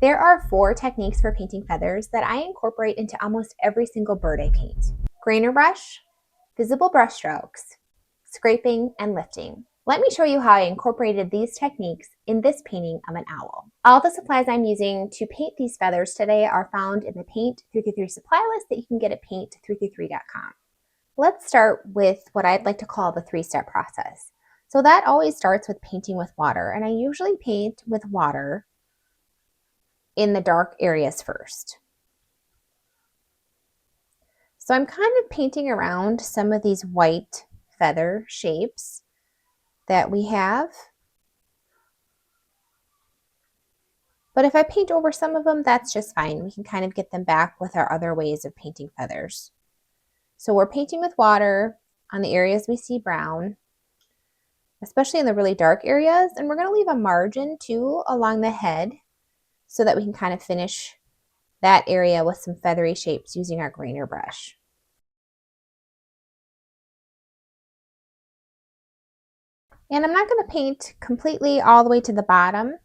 There are 4 techniques for painting feathers that I incorporate into almost every single bird I paint. Grainer brush, visible brush strokes, scraping, and lifting. Let me show you how I incorporated these techniques in this painting of an owl. All the supplies I'm using to paint these feathers today are found in the Paint 333 supply list that you can get at paint333.com. Let's start with what I'd like to call the 3-step process. So that always starts with painting with water, and I usually paint with water in the dark areas first. So I'm kind of painting around some of these white feather shapes that we have. But if I paint over some of them, that's just fine. We can kind of get them back with our other ways of painting feathers. So we're painting with water on the areas we see brown, especially in the really dark areas. And we're going to leave a margin too along the head so that we can kind of finish that area with some feathery shapes using our grainer brush. And I'm not going to paint completely all the way to the bottom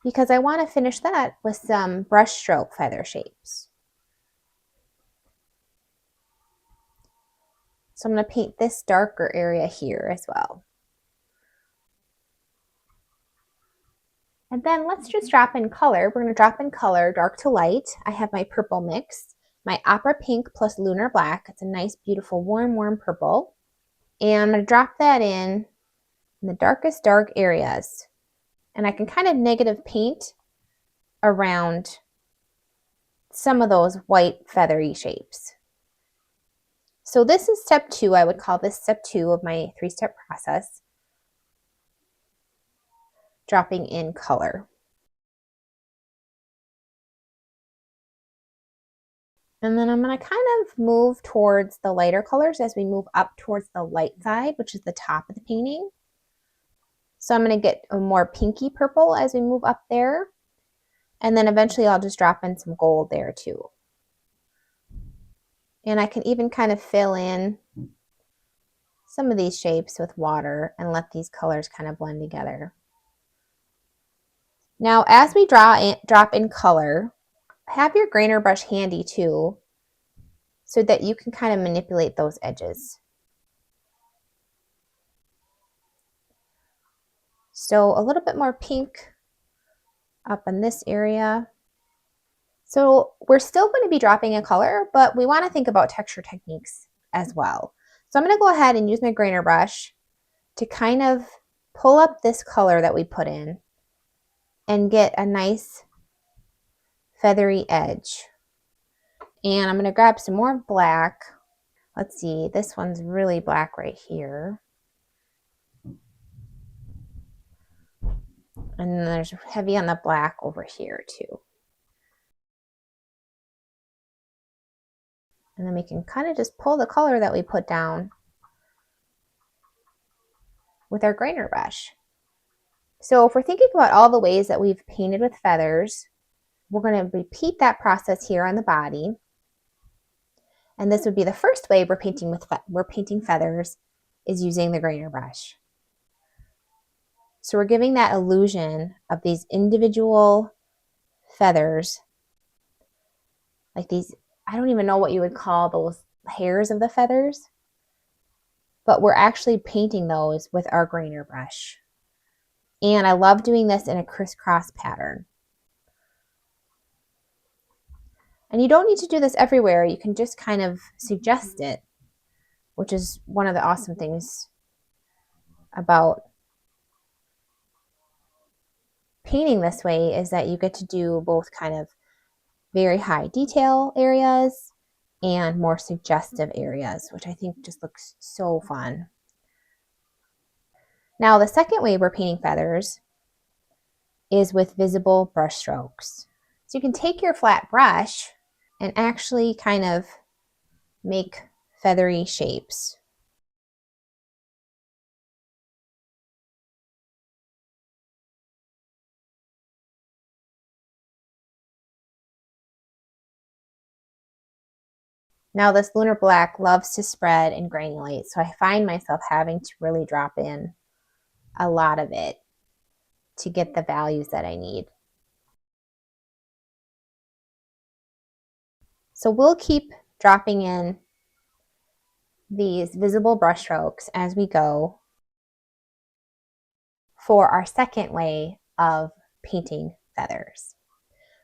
because I want to finish that with some brush stroke feather shapes. So I'm going to paint this darker area here as well. And then let's just drop in color. We're going to drop in color dark to light. I have my purple mix, my opera pink plus lunar black. It's a nice, beautiful, warm purple. And I'm going to drop that in the darkest dark areas. And I can kind of negative paint around some of those white feathery shapes. So this is step 2. I would call this step 2 of my 3-step process. Dropping in color. And then I'm going to kind of move towards the lighter colors as we move up towards the light side, which is the top of the painting. So I'm going to get a more pinky purple as we move up there. And then eventually I'll just drop in some gold there too. And I can even kind of fill in some of these shapes with water and let these colors kind of blend together. Now, as we drop in color, have your grainer brush handy too, so that you can kind of manipulate those edges. So a little bit more pink up in this area. So we're still going to be dropping in color, but we want to think about texture techniques as well. So I'm going to go ahead and use my grainer brush to kind of pull up this color that we put in and get a nice feathery edge. And I'm going to grab some more black. Let's see, this one's really black right here. And then there's heavy on the black over here too. And then we can kind of just pull the color that we put down with our grainer brush. So if we're thinking about all the ways that we've painted with feathers, we're going to repeat that process here on the body. And this would be the first way we're painting feathers is using the grainer brush. So we're giving that illusion of these individual feathers, like these, I don't even know what you would call those hairs of the feathers, but we're actually painting those with our grainer brush. And I love doing this in a crisscross pattern. And you don't need to do this everywhere. You can just kind of suggest it, which is one of the awesome things about painting this way, is that you get to do both kind of very high detail areas and more suggestive areas, which I think just looks so fun. Now, the second way we're painting feathers is with visible brush strokes. So you can take your flat brush and actually kind of make feathery shapes. Now this lunar black loves to spread and granulate, so I find myself having to really drop in a lot of it to get the values that I need. So we'll keep dropping in these visible brush strokes as we go for our second way of painting feathers.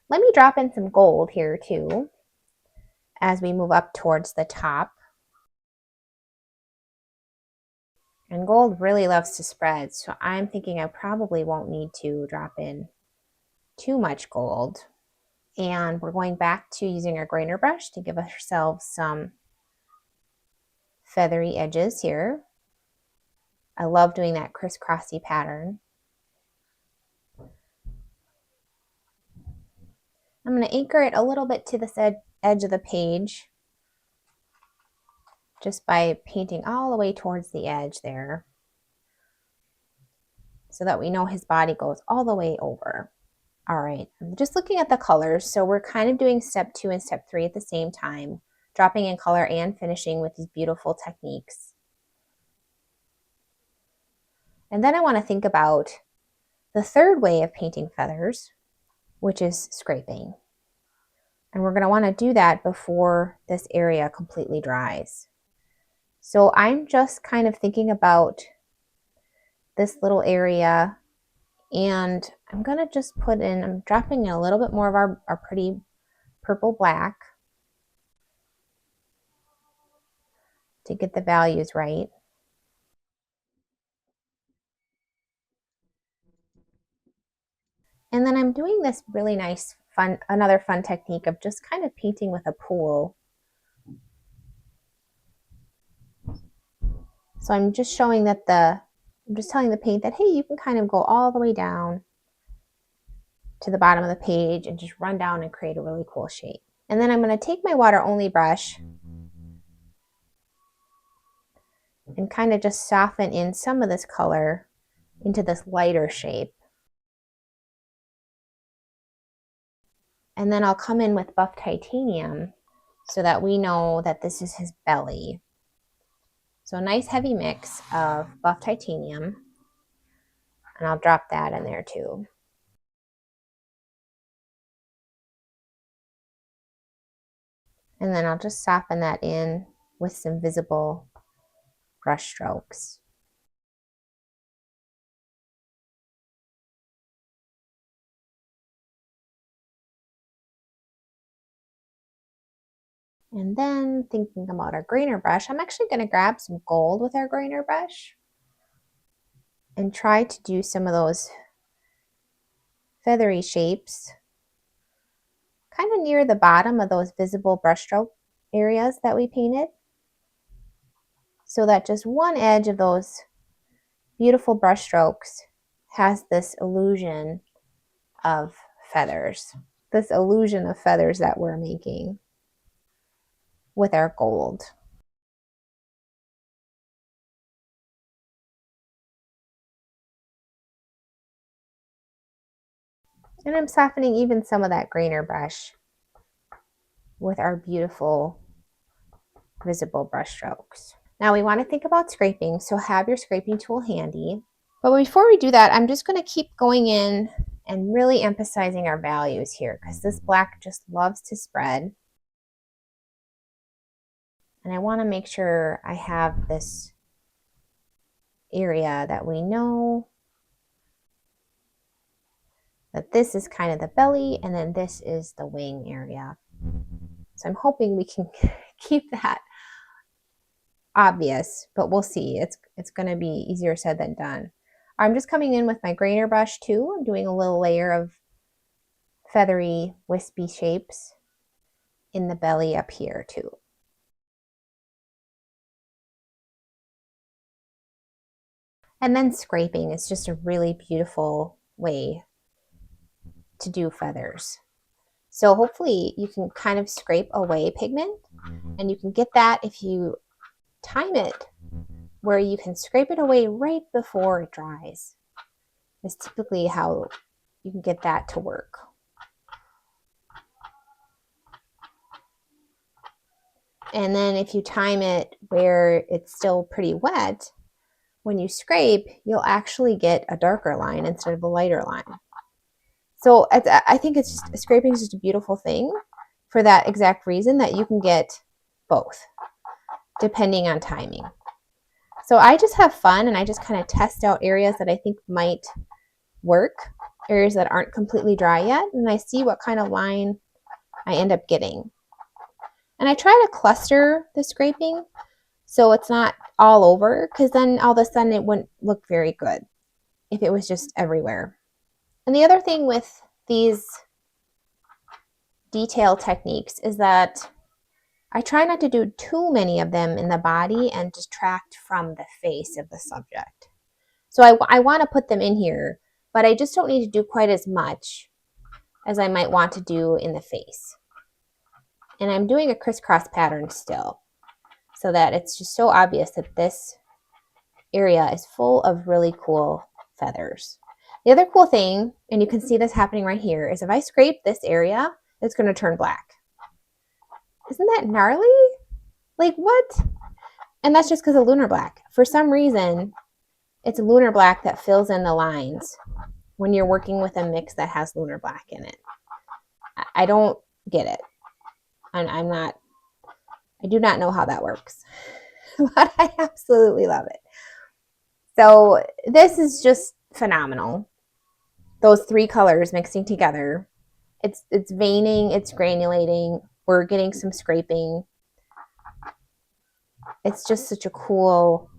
Let me drop in some gold here too as we move up towards the top. And gold really loves to spread, so I'm thinking I probably won't need to drop in too much gold. And we're going back to using our grainer brush to give ourselves some feathery edges here. I love doing that crisscrossy pattern. I'm going to anchor it a little bit to this edge of the page just by painting all the way towards the edge there so that we know his body goes all the way over. All right, I'm just looking at the colors. So we're kind of doing step 2 and step 3 at the same time, dropping in color and finishing with these beautiful techniques. And then I want to think about the third way of painting feathers, which is scraping. And we're going to want to do that before this area completely dries. So I'm just kind of thinking about this little area, and I'm going to just I'm dropping in a little bit more of our pretty purple black to get the values right. And then I'm doing this really nice, another fun technique of just kind of painting with a pool. So I'm just showing that I'm just telling the paint that, hey, you can kind of go all the way down to the bottom of the page and just run down and create a really cool shape. And then I'm going to take my water only brush and kind of just soften in some of this color into this lighter shape. And then I'll come in with buff titanium so that we know that this is his belly. So a nice heavy mix of buff titanium, and I'll drop that in there too. And then I'll just soften that in with some visible brush strokes. And then thinking about our grainer brush, I'm actually going to grab some gold with our grainer brush and try to do some of those feathery shapes kind of near the bottom of those visible brushstroke areas that we painted, so that just one edge of those beautiful brush strokes has this illusion of feathers, that we're making with our gold. And I'm softening even some of that grainer brush with our beautiful visible brush strokes. Now we want to think about scraping, so have your scraping tool handy. But before we do that, I'm just going to keep going in and really emphasizing our values here, because this black just loves to spread. And I want to make sure I have this area that we know that this is kind of the belly, and then this is the wing area. So I'm hoping we can keep that obvious, but we'll see. It's going to be easier said than done. I'm just coming in with my grainer brush too. I'm doing a little layer of feathery, wispy shapes in the belly up here too. And then scraping is just a really beautiful way to do feathers. So hopefully you can kind of scrape away pigment, and you can get that if you time it where you can scrape it away right before it dries. Is typically how you can get that to work. And then if you time it where it's still pretty wet, when you scrape, you'll actually get a darker line instead of a lighter line. So I think scraping is just a beautiful thing. for that exact reason that you can get both depending on timing. So I just have fun and I just kind of test out areas that I think might work, areas that aren't completely dry yet, and I see what kind of line I end up getting. And I try to cluster the scraping so it's not all over, because then all of a sudden it wouldn't look very good if it was just everywhere. And the other thing with these detail techniques is that I try not to do too many of them in the body and distract from the face of the subject. So I want to put them in here, but I just don't need to do quite as much as I might want to do in the face. And I'm doing a crisscross pattern still, so that it's just so obvious that this area is full of really cool feathers. The other cool thing, and you can see this happening right here, is if I scrape this area, it's going to turn black. Isn't that gnarly? Like, what? And that's just because of lunar black. For some reason, it's lunar black that fills in the lines when you're working with a mix that has lunar black in it. I don't get it. I do not know how that works, but I absolutely love it. So this is just phenomenal. Those three colors mixing together. It's veining, it's granulating, we're getting some scraping. It's just such a cool,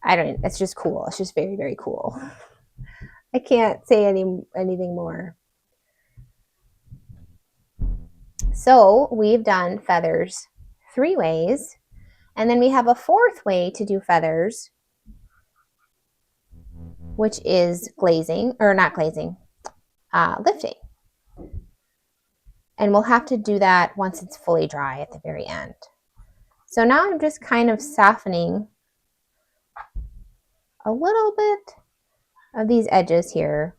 it's just cool. It's just very, very cool. I can't say anything more. So we've done feathers 3 ways, and then we have a 4th way to do feathers, which is glazing, or not glazing, lifting. And we'll have to do that once it's fully dry at the very end. So now I'm just kind of softening a little bit of these edges here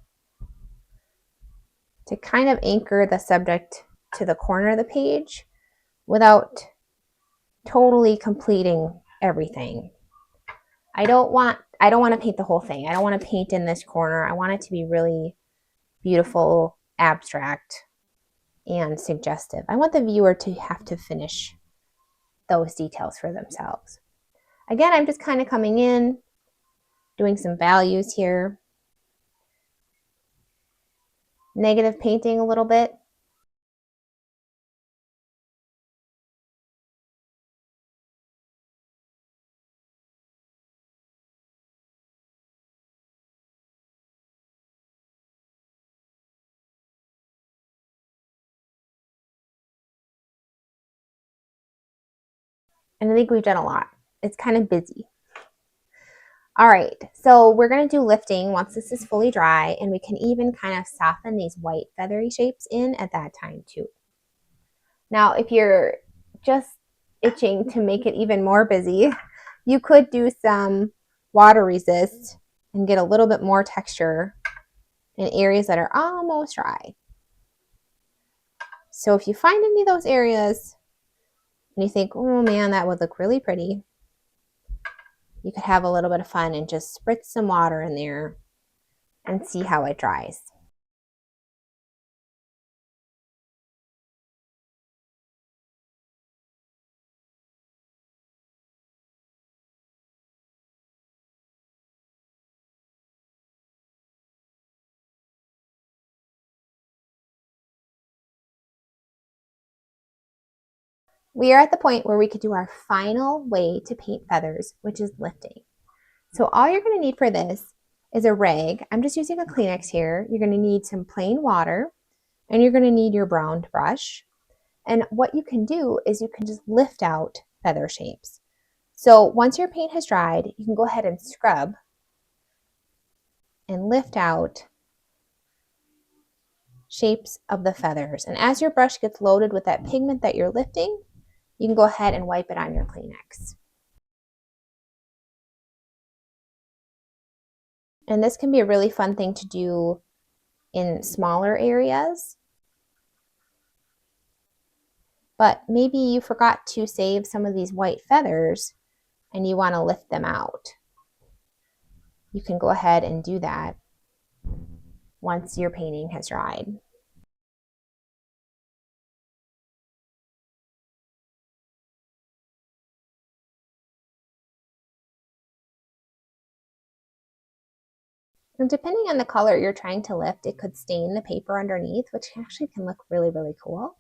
to kind of anchor the subject to the corner of the page without totally completing everything. I don't want to paint the whole thing. I don't want to paint in this corner. I want it to be really beautiful, abstract, and suggestive. I want the viewer to have to finish those details for themselves. Again, I'm just kind of coming in, doing some values here, negative painting a little bit. And I think we've done a lot. It's kind of busy. All right, so we're going to do lifting once this is fully dry, and we can even kind of soften these white feathery shapes in at that time too. Now, if you're just itching to make it even more busy, you could do some water resist and get a little bit more texture in areas that are almost dry. So if you find any of those areas and you think, oh man, that would look really pretty, you could have a little bit of fun and just spritz some water in there and see how it dries. We are at the point where we could do our final way to paint feathers, which is lifting. So all you're going to need for this is a rag. I'm just using a Kleenex here. You're going to need some plain water, and you're going to need your browned brush. And what you can do is you can just lift out feather shapes. So once your paint has dried, you can go ahead and scrub and lift out shapes of the feathers. And as your brush gets loaded with that pigment that you're lifting, you can go ahead and wipe it on your Kleenex. And this can be a really fun thing to do in smaller areas. But maybe you forgot to save some of these white feathers and you want to lift them out. You can go ahead and do that once your painting has dried. And depending on the color you're trying to lift, it could stain the paper underneath, which actually can look really, really cool.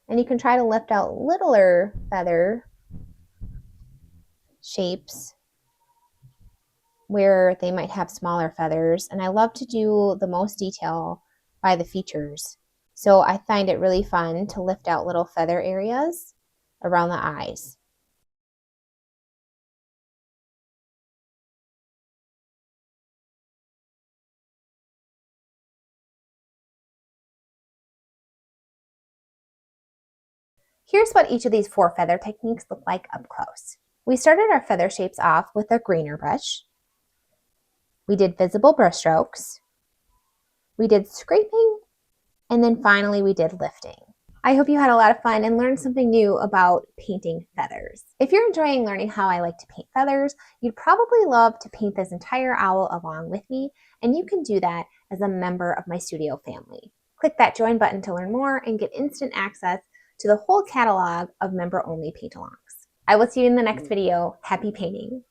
And you can try to lift out littler feather shapes where they might have smaller feathers. And I love to do the most detail by the features. So I find it really fun to lift out little feather areas around the eyes. Here's what each of these 4 feather techniques look like up close. We started our feather shapes off with a grainer brush. We did visible brush strokes. We did scraping, and then finally we did lifting. I hope you had a lot of fun and learned something new about painting feathers. If you're enjoying learning how I like to paint feathers, you'd probably love to paint this entire owl along with me, and you can do that as a member of my studio family. Click that join button to learn more and get instant access to the whole catalog of member-only paint-alongs. I will see you in the next video. Happy painting!